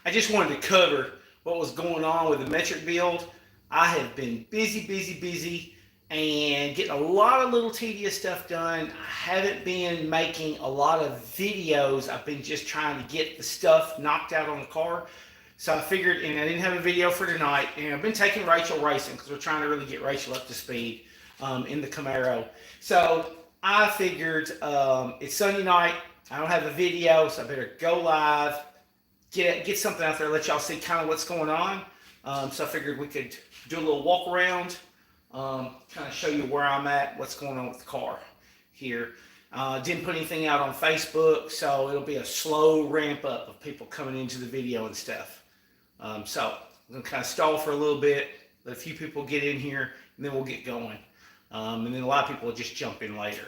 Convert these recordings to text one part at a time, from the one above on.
I just wanted to cover what was going on with the metric build. I have been busy, and getting a lot of little tedious stuff done. I haven't been making a lot of videos. I've been just trying to get the stuff knocked out on the car. So I figured, and I didn't have a video for tonight, and I've been taking Rachel racing because we're trying to really get Rachel up to speed in the Camaro. So I figured it's Sunday night. I don't have a video, so I better go live, get something out there, let y'all see kind of what's going on. So I figured we could do a little walk around, kind of show you where I'm at, what's going on with the car here. Didn't put anything out on Facebook, so it'll be a slow ramp up of people coming into the video and stuff. So I'm going to kind of stall for a little bit, let a few people get in here, and then we'll get going. And then a lot of people will just jump in later.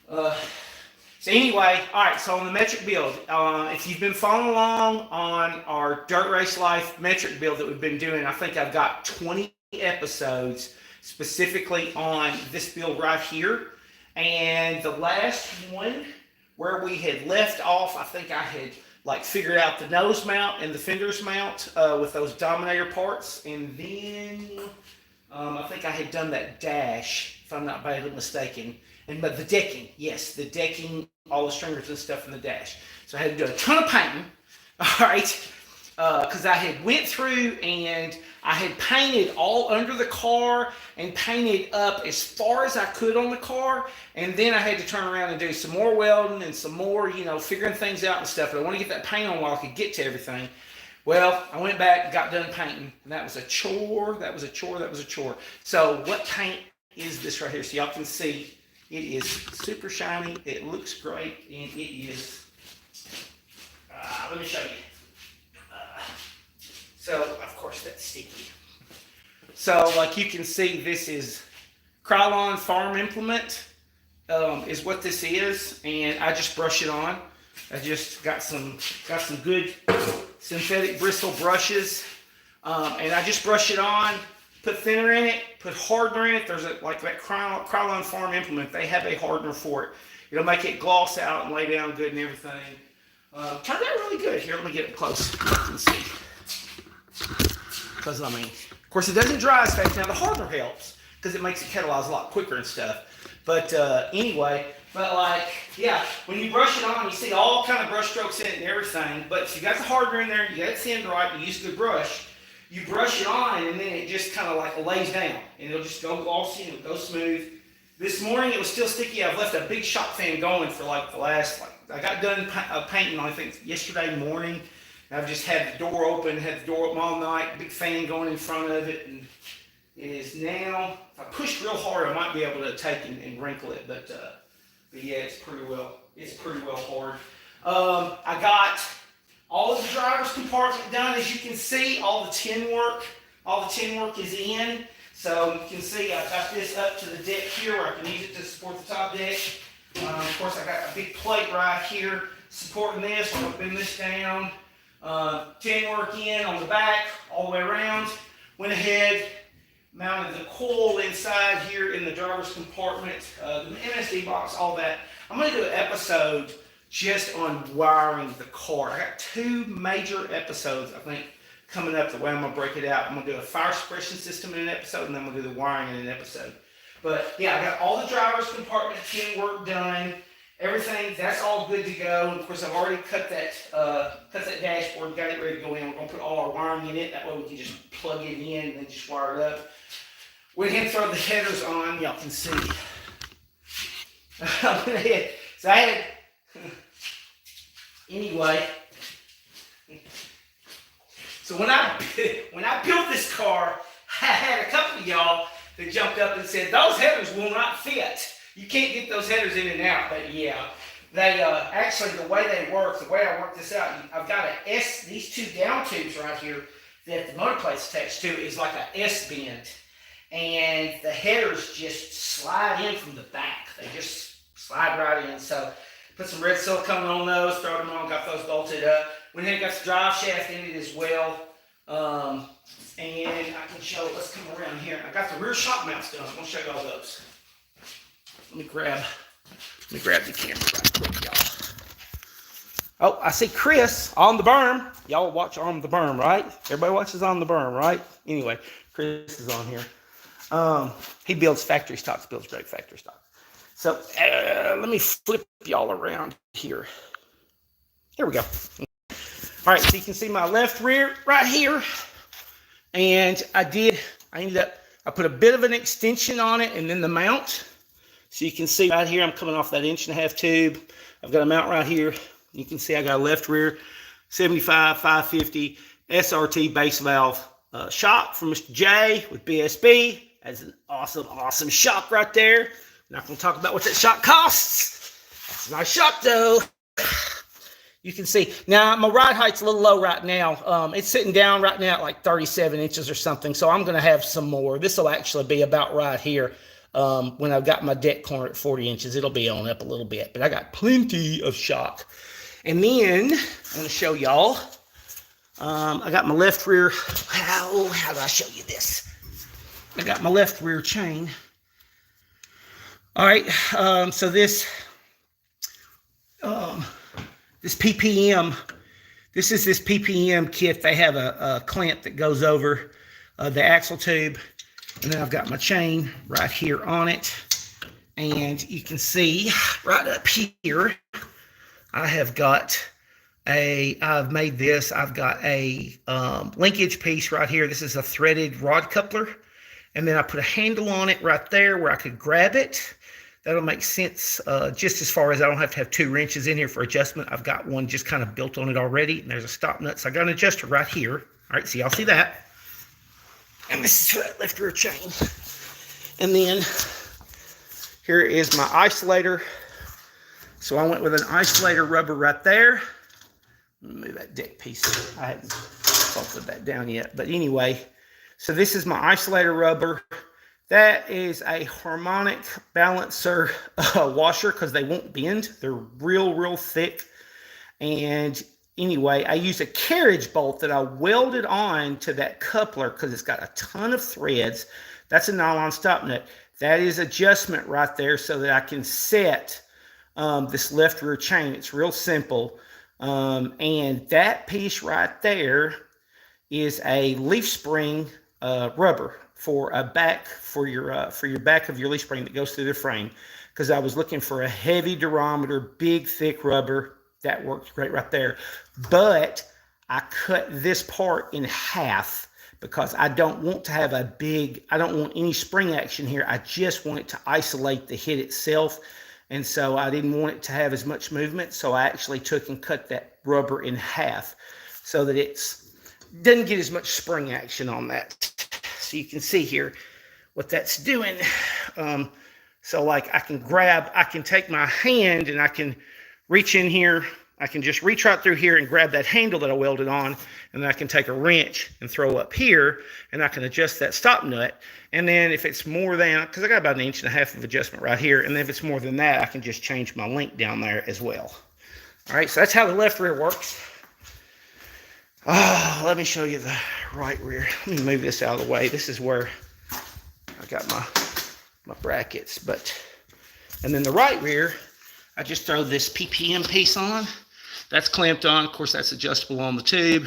So anyway, all right, so on the metric build, if you've been following along on our Dirt Race Life metric build that we've been doing, I think I've got 20 episodes specifically on this build right here. And the last one where we had left off, I think I had figured out the nose mount and the fenders mount with those Dominator parts. And then I think I had done that dash, if I'm not badly mistaken. But the decking, yes, the decking, all the stringers and stuff in the dash. So I had to do a ton of painting, all right, because I had went through and I had painted all under the car and painted up as far as I could on the car. And then I had to turn around and do some more welding and some more, figuring things out and stuff. But I want to get that paint on while I could get to everything. Well, I went back and got done painting, and that was a chore, that was a chore. So what paint is this right here? So y'all can see. It is super shiny, it looks great, and it is, let me show you. So, of course, that's sticky. So, like you can see, this is Krylon Farm Implement, is what this is, and I just brush it on. I just got some good synthetic bristle brushes, and I just brush it on. Put thinner in it, put hardener in it. There's that Krylon Farm Implement. They have a hardener for it. It'll make it gloss out and lay down good and everything. Turned out really good. Here, let me get it close. You can see. Because, of course, it doesn't dry as fast. Now, the hardener helps because it makes it catalyze a lot quicker and stuff. But anyway, when you brush it on, you see all kind of brush strokes in it and everything. But if you got the hardener in there, you got it thinned right, you use a good brush, you brush it on, and then it just kind of lays down, and it'll just go glossy and it'll go smooth. This morning it was still sticky. I've left a big shop fan going for the last, I got done painting, I think, yesterday morning. I've just had the door open all night, big fan going in front of it, and it is now, if I pushed real hard, I might be able to take and wrinkle it, but yeah, it's pretty well hard. I got all of the driver's compartment done. As you can see, all the tin work is in. So you can see I've got this up to the deck here where I can use it to support the top deck. Of course, I got a big plate right here supporting this. I'm going to bend this down. Tin work in on the back, all the way around. Went ahead, mounted the coil inside here in the driver's compartment, the MSD box, all that. I'm going to do an episode just on wiring the car. I got two major episodes, I think, coming up. The way I'm going to break it out, I'm going to do a fire suppression system in an episode, and then I'm going to do the wiring in an episode. But yeah, I got all the driver's compartment tin work done. Everything, that's all good to go. And of course, I've already cut that dashboard, got it ready to go in. We're going to put all our wiring in it. That way we can just plug it in and then just wire it up. Went ahead and throw the headers on. Y'all can see. So I had, anyway. So when I built this car, I had a couple of y'all that jumped up and said, those headers will not fit. You can't get those headers in and out. But yeah, they actually, the way they work, the way I worked this out, I've got these two down tubes right here that the motor plate's attached to is like a S bend. And the headers just slide in from the back. They just slide right in. So put some red silicone on those, throw them on, got those bolted up. Went ahead and got the drive shaft in it as well. And I can show, let's come around here. I got the rear shock mounts done. I'm going to show you all those. Let me grab the camera right quick, y'all. Oh, I see Chris on the berm. Y'all watch on the berm, right? Everybody watches on the berm, right? Anyway, Chris is on here. He builds factory stocks, builds great factory stock. So let me flip y'all around here. Here we go. All right, so you can see my left rear right here. And I put a bit of an extension on it and then the mount. So you can see right here, I'm coming off that 1.5-inch tube. I've got a mount right here. You can see I got a left rear 75 550 SRT base valve shock from Mr. J with BSB. That's an awesome shock right there. Not going to talk about what that shock costs. That's a nice shock though. You can see now my ride height's a little low right now. It's sitting down right now at like 37 inches or something. So I'm going to have some more. This will actually be about right here. When I've got my deck corner at 40 inches, it'll be on up a little bit, but I got plenty of shock. And then I'm going to show y'all, I got my left rear. How do I show you this? I got my left rear chain. All right. So this PPM, this is this PPM kit. They have a clamp that goes over the axle tube. And then I've got my chain right here on it. And you can see right up here, I've got a linkage piece right here. This is a threaded rod coupler. And then I put a handle on it right there where I could grab it. That'll make sense just as far as I don't have to have 2 wrenches in here for adjustment. I've got one just kind of built on it already. And there's a stop nut. So I got an adjuster right here. All right, so y'all see that. And this is for that left rear chain. And then here is my isolator. So I went with an isolator rubber right there. Let me move that deck piece. I haven't bolted that down yet. But anyway, so this is my isolator rubber. That is a harmonic balancer washer because they won't bend. They're real thick. And anyway, I used a carriage bolt that I welded on to that coupler because it's got a ton of threads. That's a nylon stop nut. That is adjustment right there so that I can set this left rear chain. It's real simple. And that piece right there is a leaf spring rubber for a back for your back of your leaf spring that goes through the frame. Because I was looking for a heavy durometer, big thick rubber. That works great right there. But I cut this part in half because I don't want to have I don't want any spring action here. I just want it to isolate the hit itself. And so I didn't want it to have as much movement. So I actually took and cut that rubber in half so that it doesn't get as much spring action on that. So you can see here what that's doing. So like I can take my hand and I can reach in here. I can just reach right through here and grab that handle that I welded on, and then I can take a wrench and throw up here, and I can adjust that stop nut. And then if it's more than, because I got about 1.5 inches of adjustment right here, and then if it's more than that, I can just change my length down there as well. All right, so that's how the left rear works. Let me show you the right rear. Let me move this out of the way. This is where I got my brackets, and then the right rear, I just throw this PPM piece on. That's clamped on. Of course, that's adjustable on the tube.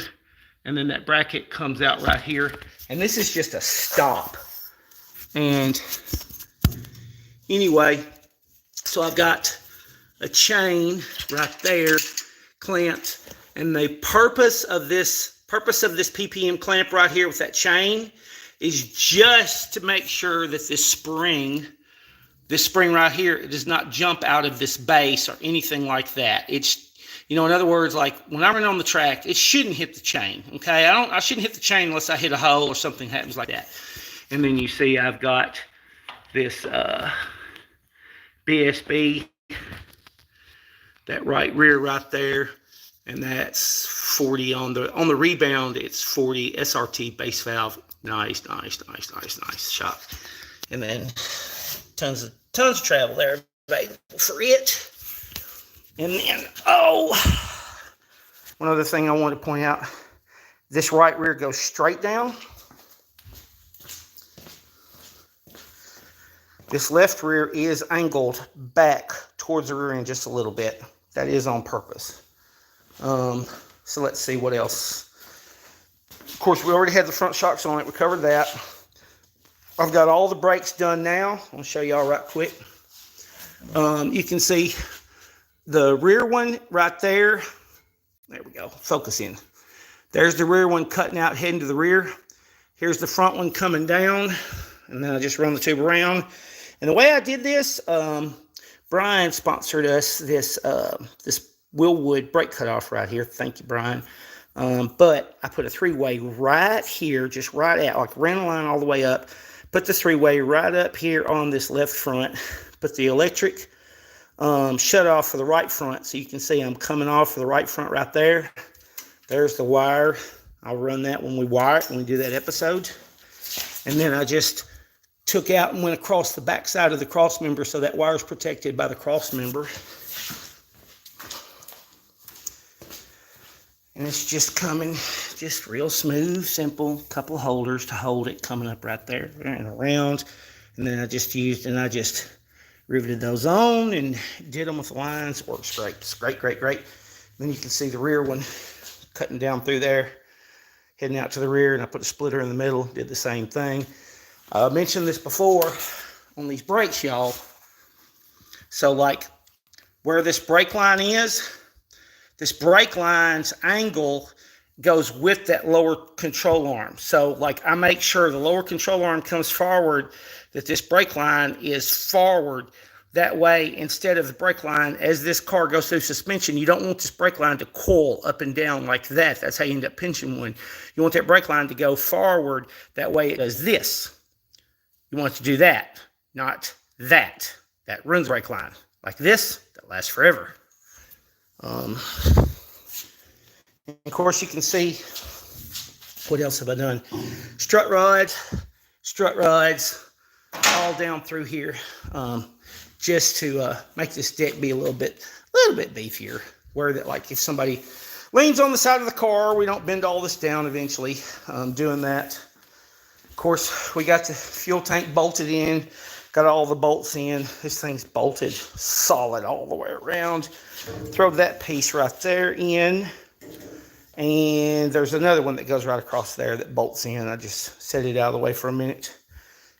And then that bracket comes out right here. And this is just a stop. And anyway, so I've got a chain right there clamped. And the purpose of this PPM clamp right here with that chain is just to make sure that this spring right here, it does not jump out of this base or anything like that. It's, in other words, like when I run on the track, it shouldn't hit the chain, okay? I shouldn't hit the chain unless I hit a hole or something happens like that. And then you see I've got this BSB, that right rear right there, and that's 40 on the rebound. It's 40 SRT base valve. Nice shot. And then tons of travel there available for it. And then, one other thing I want to point out, this right rear goes straight down. This left rear is angled back towards the rear end just a little bit. That is on purpose. So let's see what else. Of course, we already had the front shocks on it. We covered that. I've got all the brakes done now. I'll show y'all right quick. You can see the rear one right there. There we go. Focus in. There's the rear one cutting out, heading to the rear. Here's the front one coming down. And then I just run the tube around. And the way I did this, Brian sponsored us this Willwood brake cutoff right here. Thank you, Brian. But I put a 3-way right here, just right out, like ran a line all the way up. Put the 3-way right up here on this left front. Put the electric shut off for the right front. So you can see I'm coming off for the right front right there. There's the wire. I'll run that when we wire it, when we do that episode. And then I just took out and went across the back side of the cross member so that wire is protected by the cross member. And it's just coming, just real smooth, simple, couple of holders to hold it coming up right there and around. And then I just riveted those on and did them with the lines. Works great. It's great, great, great. Then you can see the rear one cutting down through there, heading out to the rear, and I put a splitter in the middle, did the same thing. I mentioned this before on these brakes, y'all. So like where this brake line is, this brake line's angle goes with that lower control arm. So like I make sure the lower control arm comes forward, that this brake line is forward. That way, instead of the brake line, as this car goes through suspension, you don't want this brake line to coil up and down like that. That's how you end up pinching one. You want that brake line to go forward. That way it does this. You want it to do that, not that. That runs the brake line. Like this, that lasts forever. Of course, you can see, what else have I done? Strut rods, all down through here, just to make this deck be a little bit beefier. Where that, like, if somebody leans on the side of the car, we don't bend all this down eventually. Doing that. Of course, we got the fuel tank bolted in. Got all the bolts in. This thing's bolted solid all the way around. Throw that piece right there in. And there's another one that goes right across there that bolts in. I just set it out of the way for a minute.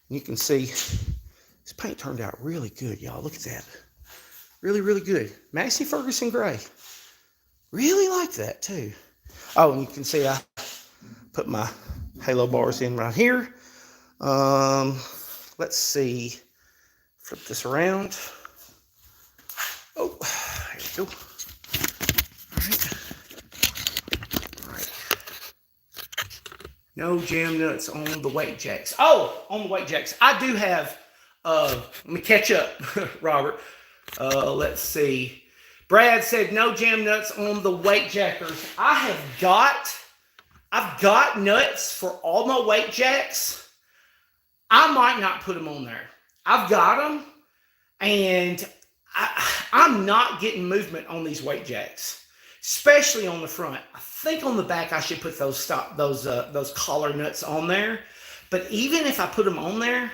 You can see this paint turned out really good, y'all. Look at that. Really, really good. Massey Ferguson gray. Really like that, too. Oh, and you can see I put my halo bars in right here. Let's see. Flip this around. Oh, there we go. All right. No jam nuts on the weight jacks. Oh, on the weight jacks. I do have, let me catch up, Robert. Let's see. Brad said no jam nuts on the weight jackers. I've got nuts for all my weight jacks. I might not put them on there. I've got them, and I'm not getting movement on these weight jacks, especially on the front. I think on the back I should put those collar nuts on there. But even if I put them on there,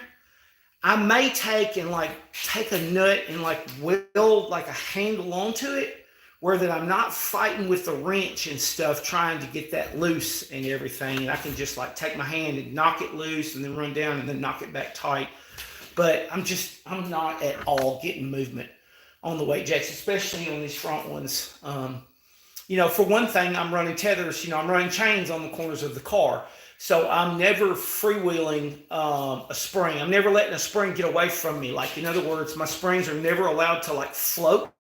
I may take a nut and weld like a handle onto it, where that I'm not fighting with the wrench and stuff trying to get that loose and everything. And I can just take my hand and knock it loose and then run down and then knock it back tight. But I'm not at all getting movement on the weight jacks, especially on these front ones. For one thing, I'm running tethers, I'm running chains on the corners of the car. So I'm never freewheeling a spring. I'm never letting a spring get away from me. In other words, my springs are never allowed to float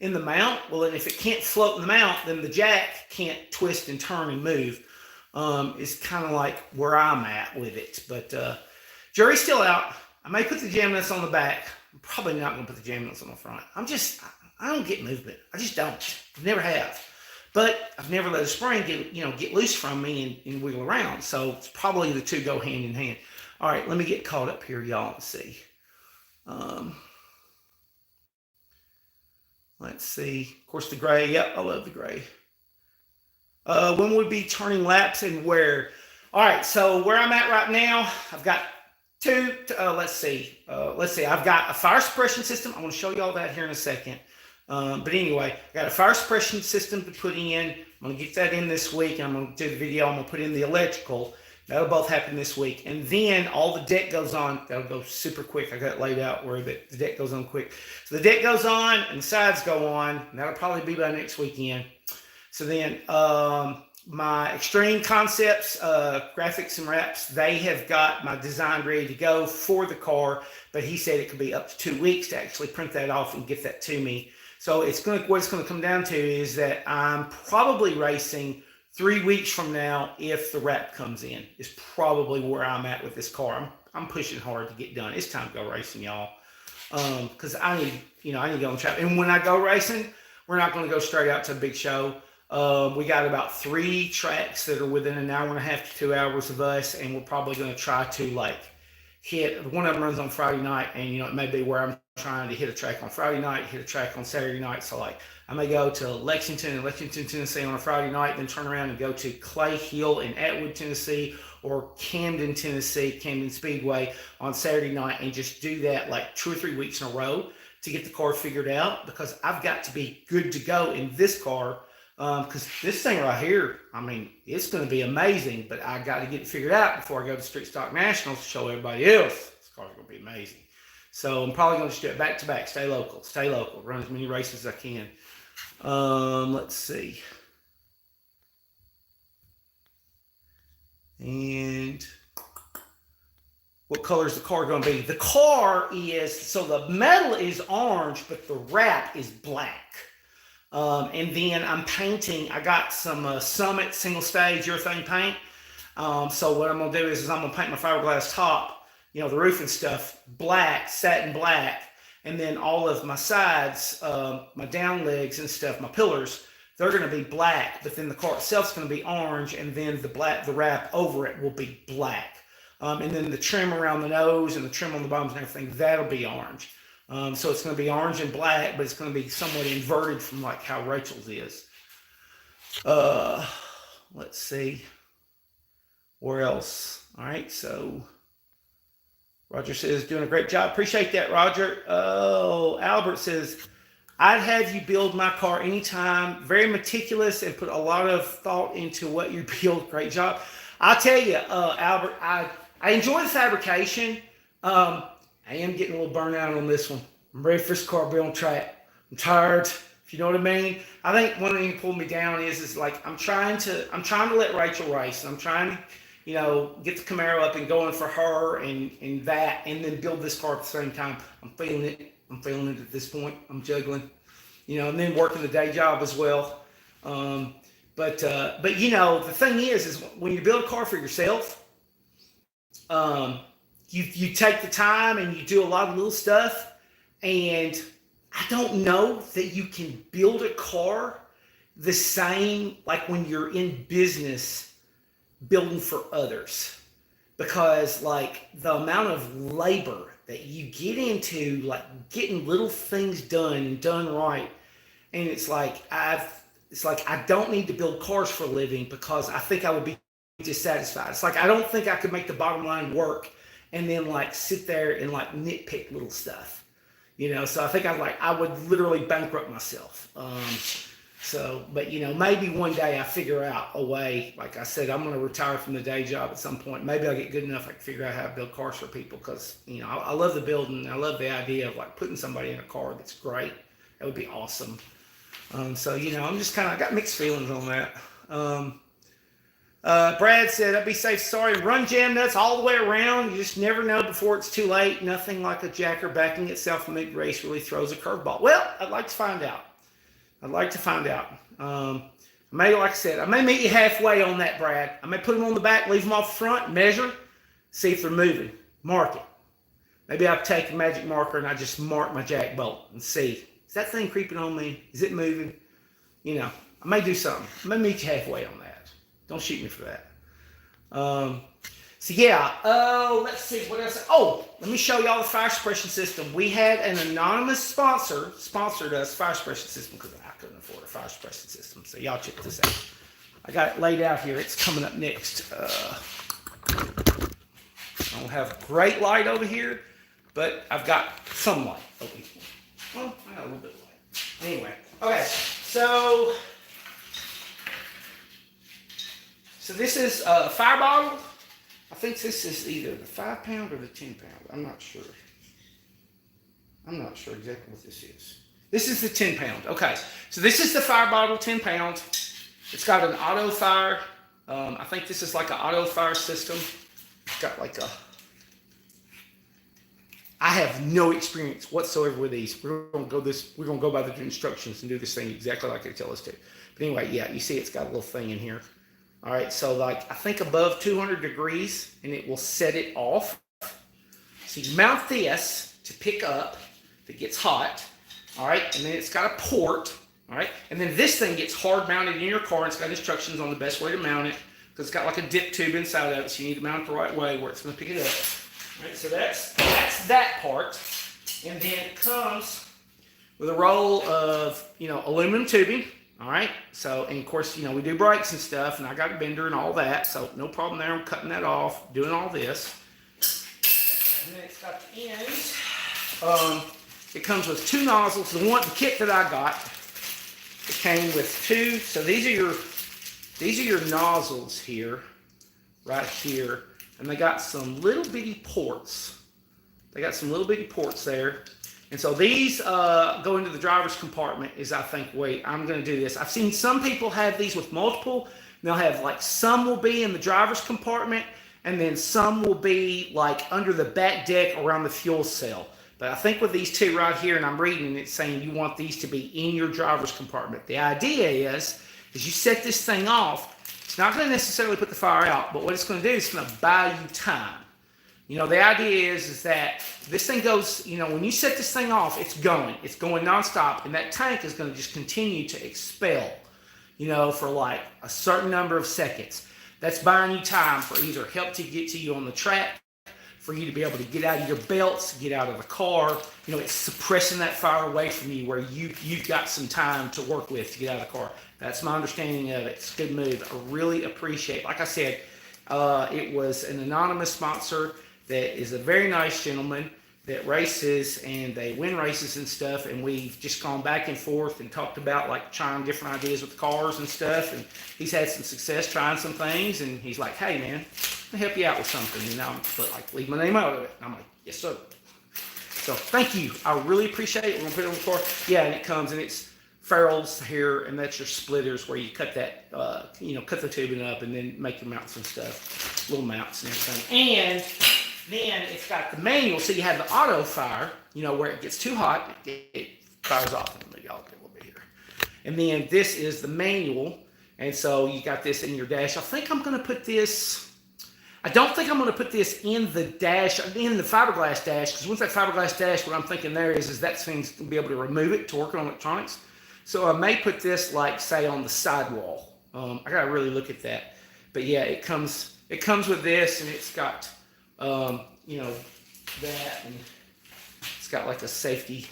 in the mount. Well, then if it can't float in the mount, then the jack can't twist and turn and move. It's kind of like where I'm at with it. But jury's still out. I may put the jam nuts on the back. I'm probably not going to put the jam nuts on the front. I don't get movement. I just don't. Never have. But I've never let a spring get loose from me and wiggle around. So it's probably the two go hand in hand. All right, let me get caught up here, y'all, and see. Let's see. Of course, the gray. Yep, I love the gray. When would be turning laps and where? All right, so where I'm at right now, I've got let's see. I've got a fire suppression system. I want to show you all that here in a second. But anyway, I got a fire suppression system to put in. I'm going to get that in this week. I'm going to do the video. I'm going to put in the electrical. That'll both happen this week. And then all the deck goes on. That'll go super quick. I got it laid out where the deck goes on quick. So the deck goes on and the sides go on. And that'll probably be by next weekend. So then my Extreme Concepts graphics and wraps, they have got my design ready to go for the car. But he said it could be up to 2 weeks to actually print that off and get that to me. So what it's going to come down to is that I'm probably racing 3 weeks from now if the wrap comes in. Is probably where I'm at with this car. I'm pushing hard to get done. It's time to go racing, y'all. Because I need to go on the track. And when I go racing, we're not going to go straight out to a big show. We got about 3 tracks that are within an hour and a half to 2 hours of us, and we're probably going to try to hit. One of them runs on Friday night, and it may be where I'm trying to hit a track on Friday night, hit a track on Saturday night. So I may go to Lexington, Tennessee on a Friday night, then turn around and go to Clay Hill in Atwood, Tennessee, or Camden, Tennessee, Camden Speedway on Saturday night, and just do that 2 or 3 weeks in a row to get the car figured out, because I've got to be good to go in this car. Because this thing right here, it's going to be amazing, but I got to get it figured out before I go to Street Stock Nationals to show everybody else. This car's going to be amazing. So I'm probably going to just do it back to back, stay local, run as many races as I can. Let's see. And what color is the car going to be? The car is, so the metal is orange, but the wrap is black. And then I'm painting. I got some Summit single stage urethane paint. So what I'm going to do is I'm going to paint my fiberglass top, the roof and stuff, black, satin black. And then all of my sides, my down legs and stuff, my pillars, they're going to be black. But then the car itself is going to be orange. And then the wrap over it will be black. And then the trim around the nose and the trim on the bottoms and everything, that'll be orange. So it's going to be orange and black, but it's going to be somewhat inverted from how Rachel's is. Let's see. Where else? All right, so Roger says, doing a great job. Appreciate that, Roger. Oh, Albert says, I'd have you build my car anytime. Very meticulous and put a lot of thought into what you build. Great job. I'll tell you, Albert, I enjoy the fabrication. I am getting a little burnout on this one. I'm ready for this car to be on track. I'm tired, if you know what I mean. I think one thing that pulled me down is I'm trying to let Rachel race. I'm trying to, get the Camaro up and going for her and then build this car at the same time. I'm feeling it at this point. I'm juggling, and then working the day job as well. But the thing is when you build a car for yourself, you take the time and you do a lot of little stuff, and I don't know that you can build a car the same like when you're in business building for others, because the amount of labor that you get into getting little things done and done right, and it's I don't need to build cars for a living because I think I would be dissatisfied. It's I don't think I could make the bottom line work and then sit there and nitpick little stuff, so I think I would literally bankrupt myself. But maybe one day I figure out a way. Like I said, I'm going to retire from the day job at some point. Maybe I'll get good enough I can figure out how to build cars for people, because I love the building. I love the idea of putting somebody in a car that's great. That would be awesome. I'm just I got mixed feelings on that. Brad said, I'd be safe, sorry, run jam nuts all the way around. You just never know before it's too late. Nothing like a jacker backing itself mid-race really throws a curveball. Well, I'd like to find out. Like I said, I may meet you halfway on that, Brad. I may put them on the back, leave them off front, measure, see if they're moving, mark it. Maybe I'll take a magic marker and I just mark my jack bolt and see, is that thing creeping on me? Is it moving? I may do something. I may meet you halfway on that. Don't shoot me for that. Let's see what else. Oh, let me show y'all the fire suppression system. We had an anonymous sponsor sponsored us fire suppression system because I couldn't afford a fire suppression system. So y'all check this out. I got it laid out here. It's coming up next. I don't have great light over here, but I've got some light over here. Well, I got a little bit of light. Anyway, okay, so this is a fire bottle. I think this is either the 5 pound or the 10 pound. I'm not sure. I'm not sure exactly what this is. This is the 10 pound. Okay, so this is the fire bottle, 10 pound. It's got an auto fire. I think this is like an auto fire system. It's got like a... I have no experience whatsoever with these. We're gonna go by the instructions and do this thing exactly like they tell us to. But anyway, yeah, you see it's got a little thing in here. All right, so like I think above 200 degrees, and it will set it off. So you mount this to pick up if it gets hot. All right, and then it's got a port. All right, and then this thing gets hard mounted in your car. It's got instructions on the best way to mount it because it's got like a dip tube inside of it, so you need to mount it the right way where it's going to pick it up. All right, so that's that part, and then it comes with a roll of aluminum tubing. All right, so and of course we do brakes and stuff, and I got a bender and all that, so no problem there. I'm cutting that off, doing all this, and then it's got the ends. It comes with 2 nozzles. The kit that I got, it came with 2. So these are your nozzles here, right here. And they got some little bitty ports. They got some little bitty ports there. And so these go into the driver's compartment is I think, wait, I'm going to do this. I've seen some people have these with multiple. They'll have like some will be in the driver's compartment and then some will be like under the back deck around the fuel cell. But I think with these 2 right here, and I'm reading it saying you want these to be in your driver's compartment. The idea is you set this thing off. It's not going to necessarily put the fire out, but what it's going to do is it's going to buy you time. The idea is that this thing goes, when you set this thing off, it's going nonstop, and that tank is going to just continue to expel, for like a certain number of seconds. That's buying you time for either help to get to you on the track, for you to be able to get out of your belts, get out of the car. It's suppressing that fire away from you where you've got some time to work with to get out of the car. That's my understanding of it. It's a good move. I really appreciate it. Like I said, it was an anonymous sponsor that is a very nice gentleman that races, and they win races and stuff, and we've just gone back and forth and talked about like trying different ideas with the cars and stuff, and he's had some success trying some things, and he's like, hey man, I'll help you out with something, but like leave my name out of it. And I'm like, yes sir. So thank you, I really appreciate it. We're gonna put it on the car. Yeah, and it comes and it's ferrules here, and that's your splitters where you cut that, cut the tubing up and then make your mounts and stuff, little mounts and everything. And then it's got the manual, so you have the auto fire, where it gets too hot, it fires off. Maybe I'll get a little bit here. And then this is the manual, and so you got this in your dash. I think I'm going to put this, I don't think I'm going to put this in the dash, in the fiberglass dash, because once that fiberglass dash, what I'm thinking there is that thing's going to be able to remove it to work on electronics. So I may put this, like, say, on the sidewall. I got to really look at that. But yeah, it comes with this, and it's got... that, and it's got like a safety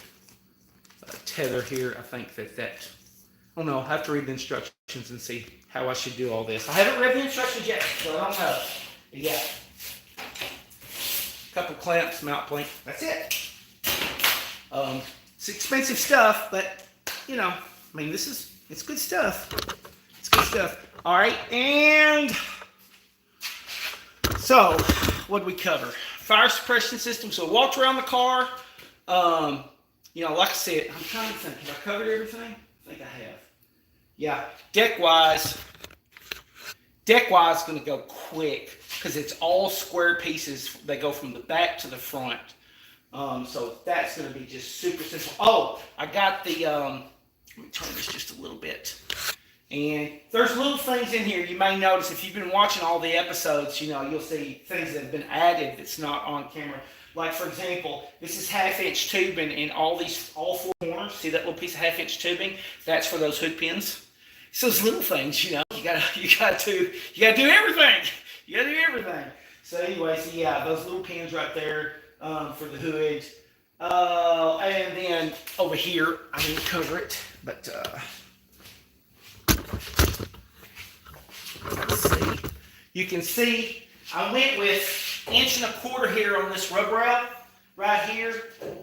tether here. I think that I don't know, I'll have to read the instructions and see how I should do all this. I haven't read the instructions yet, so I don't know. But yeah, a couple clamps, mount plate, that's it. It's expensive stuff, but it's good stuff. It's good stuff. All right, and so what did we cover? Fire suppression system. So walked around the car. Like I said, I'm trying to think. Have I covered everything? I think I have. Yeah. Deck-wise, going to go quick because it's all square pieces. They go from the back to the front. So that's going to be just super simple. Oh, I got the, let me turn this just a little bit. And there's little things in here you may notice if you've been watching all the episodes, you'll see things that have been added that's not on camera. Like, for example, this is 1/2-inch tubing in all 4 corners. See that little piece of 1/2-inch tubing? That's for those hood pins. It's those little things, you gotta do everything. You gotta do everything. So anyway, so yeah, those little pins right there for the hood. And then over here, I didn't cover it, but let's see. You can see I went with 1.25 inches here on this rub wrap. right here.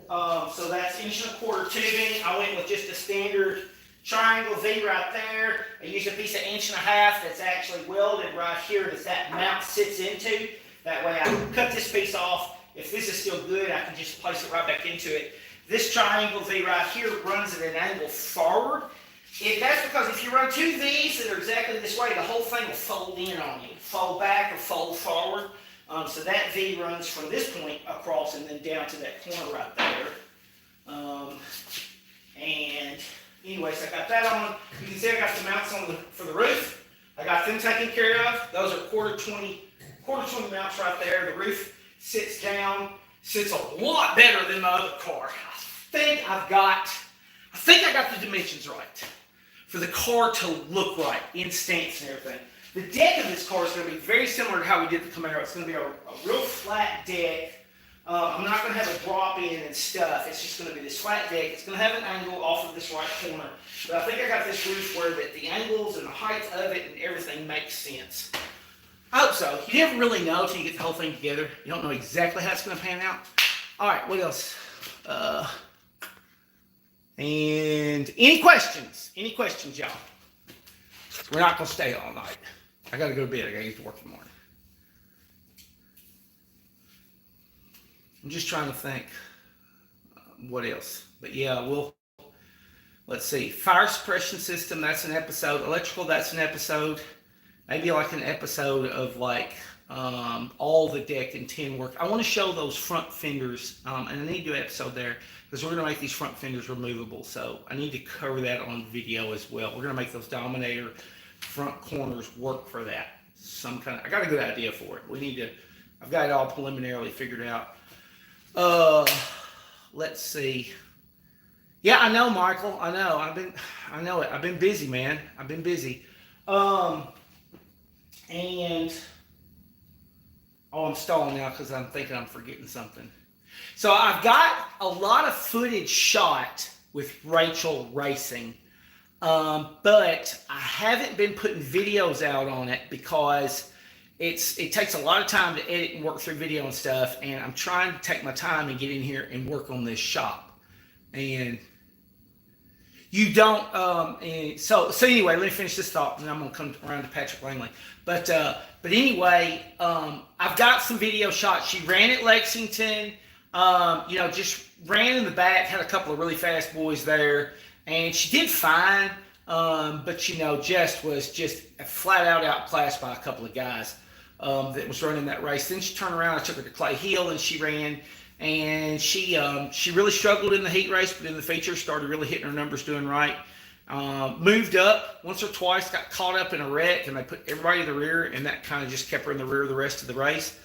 So that's 1¼ tubing. I went with just a standard triangle V right there. I used a piece of 1½ that's actually welded right here that mount sits into. That way I can cut this piece off. If this is still good, I can just place it right back into it. This triangle V right here runs at an angle forward. That's because if you run 2 V's that are exactly this way, the whole thing will fold in on you. Fold back or fold forward. So that V runs from this point across and then down to that corner right there. And anyways, I got that on. You can see I got the mounts on for the roof. I got them taken care of. Those are quarter 20 mounts right there. The roof sits down, sits a lot better than my other car. I think I got the dimensions right for the car to look right in stance and everything. The deck of this car is going to be very similar to how we did the Camaro. It's going to be a real flat deck. I'm not going to have a drop in and stuff. It's just going to be this flat deck. It's going to have an angle off of this right corner. But I think I got this roof where the angles and the height of it and everything makes sense. I hope so. You never really know until you get the whole thing together. You don't know exactly how it's going to pan out. All right, what else? And any questions? Any questions, y'all? We're not going to stay all night. I got to go to bed. I got to get to work in the morning. I'm just trying to think what else. But yeah, let's see. Fire suppression system, that's an episode. Electrical, that's an episode. Maybe like an episode of like all the deck and tin work. I want to show those front fenders, and I need to do an episode there because we're going to make these front fenders removable. So I need to cover that on video as well. We're going to make those Dominator front corners work for that. I got a good idea for it. I've got it all preliminarily figured out. Let's see. Yeah, I know, Michael. I know. I know it. I've been busy, man. I've been busy. And I'm stalling now because I'm thinking I'm forgetting something. So I've got a lot of footage shot with Rachel racing, but I haven't been putting videos out on it because it takes a lot of time to edit and work through video and stuff, and I'm trying to take my time and get in here and work on this shop. And you don't, so anyway, let me finish this thought, and I'm going to come around to Patrick Langley. But anyway, I've got some video shots. She ran at Lexington, just ran in the back, had a couple of really fast boys there, and she did fine, but, just was flat out outclassed by a couple of guys that was running that race. Then she turned around, I took her to Clay Hill, and she ran. And she really struggled in the heat race, but in the feature started really hitting her numbers, doing right. Moved up once or twice, got caught up in a wreck, and they put everybody in the rear, and that kind of just kept her in the rear the rest of the race.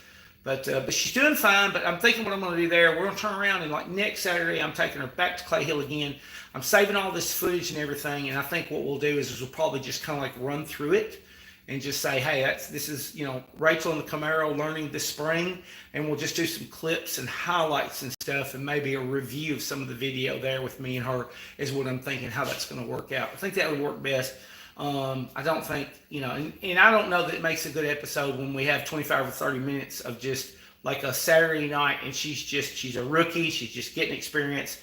But she's doing fine. But I'm thinking what I'm going to do there. We're going to turn around, and like next Saturday, I'm taking her back to Clay Hill again. I'm saving all this footage and everything, and I think what we'll do is we'll probably just kind of like run through it and just say, hey, this is Rachel and the Camaro learning this spring, and we'll just do some clips and highlights and stuff, and maybe a review of some of the video there with me and her is what I'm thinking how that's going to work out. I think that would work best. I don't think, and I don't know that it makes a good episode when we have 25 or 30 minutes of just like a Saturday night, and she's a rookie, she's just getting experience.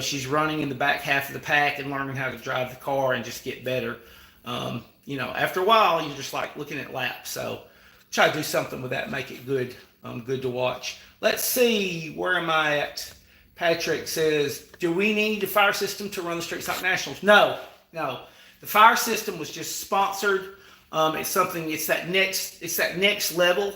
She's running in the back half of the pack and learning how to drive the car and just get better. After a while, you're just like looking at laps. So try to do something with that, make it good, good to watch. Let's see, where am I at? Patrick says, do we need a fire system to run the Street Stock Nationals? No. The fire system was just sponsored. It's that next level,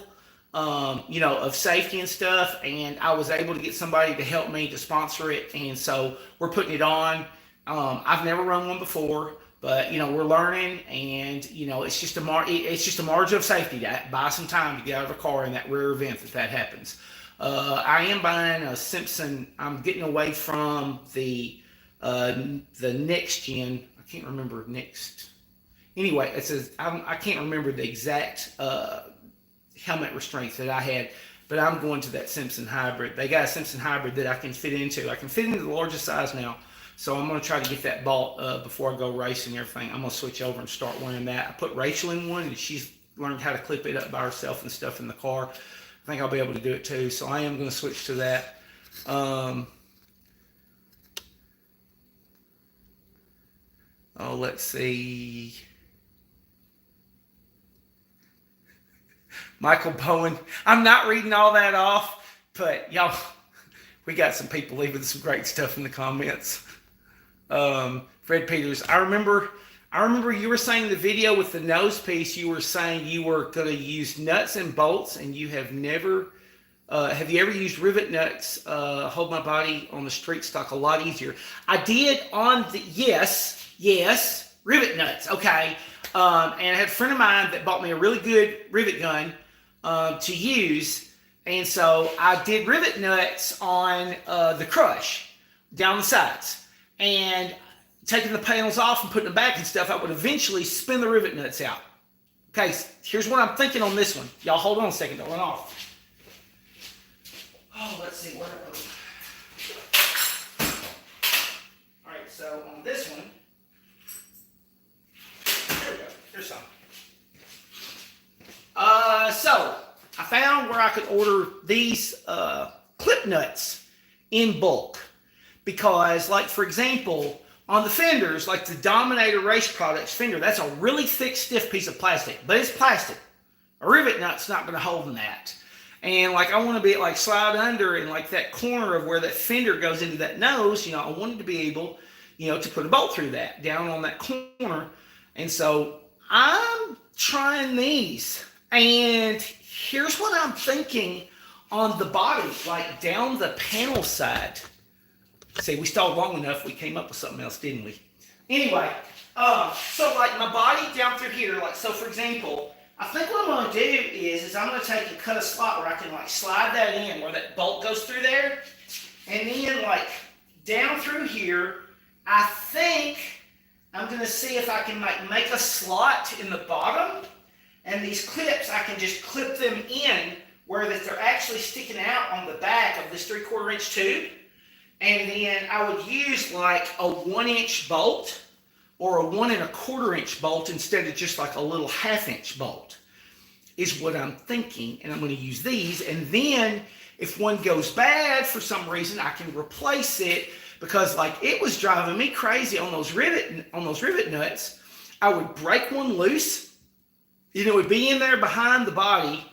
of safety and stuff. And I was able to get somebody to help me to sponsor it. And so we're putting it on. I've never run one before. But we're learning, and it's just a margin of safety to buy some time to get out of a car in that rare event that happens. I am buying a Simpson. I'm getting away from the next gen. I can't remember next. Anyway, it says I can't remember the exact helmet restraints that I had, but I'm going to that Simpson hybrid. They got a Simpson hybrid that I can fit into. I can fit into the largest size now. So I'm going to try to get that bought before I go racing and everything. I'm going to switch over and start wearing that. I put Rachel in one, and she's learned how to clip it up by herself and stuff in the car. I think I'll be able to do it too. So I am going to switch to that. Oh, let's see. Michael Bowen. I'm not reading all that off, but y'all, we got some people leaving some great stuff in the comments. Fred Peters. I remember you were saying the video with the nose piece, you were saying you were going to use nuts and bolts, and you have never, have you ever used rivet nuts? Hold my body on the street stock a lot easier. I did on the, yes, rivet nuts. Okay. And I had a friend of mine that bought me a really good rivet gun to use. And so I did rivet nuts on the crush down the sides. And taking the panels off and putting them back and stuff, I would eventually spin the rivet nuts out. Okay, so here's what I'm thinking on this one. Y'all hold on a second, don't run off. Oh, let's see, where are those? All right, so on this one, there we go, here's some. So I found where I could order these clip nuts in bulk. Because, like, for example, on the fenders, like the Dominator Race Products fender, that's a really thick, stiff piece of plastic. But it's plastic. A rivet nut's not going to hold in that. And, like, I want to be, like, slide under in, like, that corner of where that fender goes into that nose. You know, I wanted to be able, you know, to put a bolt through that, down on that corner. And so I'm trying these. And here's what I'm thinking on the body, like, down the panel side. See, we stalled long enough, we came up with something else, didn't we? Anyway, so like my body down through here, like, so for example, I think what I'm going to do is I'm going to take and cut a slot where I can like slide that in, where that bolt goes through there. And then like down through here, I think I'm going to see if I can like make a slot in the bottom. And these clips, I can just clip them in where that they're actually sticking out on the back of this 3/4 inch tube. And then I would use like a 1-inch bolt or a 1 1/4 inch bolt instead of just like a little 1/2 inch bolt is what I'm thinking. And I'm going to use these. And then if one goes bad for some reason, I can replace it, because like it was driving me crazy on those rivet nuts. I would break one loose, you know, it would be in there behind the body,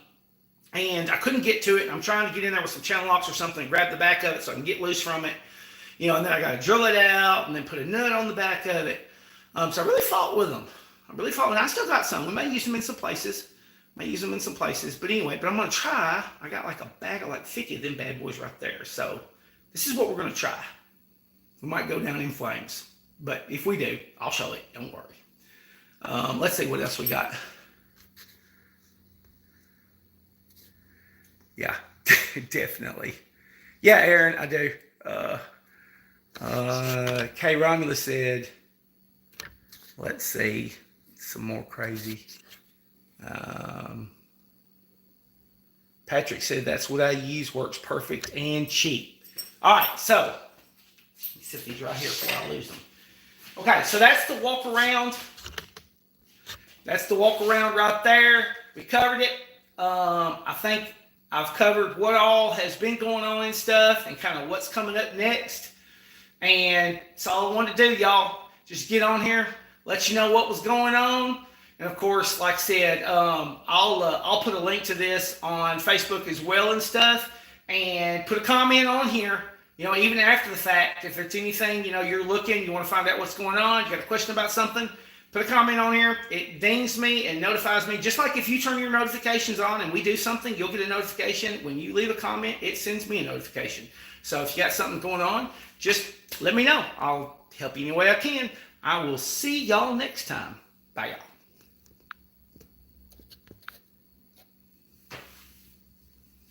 and I couldn't get to it. I'm trying to get in there with some channel locks or something, grab the back of it so I can get loose from it. You know, and then I got to drill it out and then put a nut on the back of it. So I really fought with them. I still got some. We may use them in some places. But anyway, but I'm going to try. I got like a bag of like 50 of them bad boys right there. So this is what we're going to try. We might go down in flames. But if we do, I'll show it. Don't worry. Let's see what else we got. Yeah, definitely. Yeah, Aaron, I do. K. Romulus said, let's see, some more crazy. Patrick said that's what I use, works perfect and cheap. All right, so let me set these right here before I lose them. Okay, so that's the walk around. That's the walk around right there. We covered it. I think I've covered what all has been going on and stuff, and kind of what's coming up next. And that's all I wanted to do, y'all. Just get on here, let you know what was going on. And of course, like I said, I'll put a link to this on Facebook as well and stuff, and put a comment on here. You know, even after the fact, if there's anything, you know, you're looking, you want to find out what's going on, you got a question about something, put a comment on here. It dings me and notifies me. Just like if you turn your notifications on and we do something, you'll get a notification. When you leave a comment, it sends me a notification. So if you got something going on, just let me know. I'll help you any way I can. I will see y'all next time. Bye, y'all.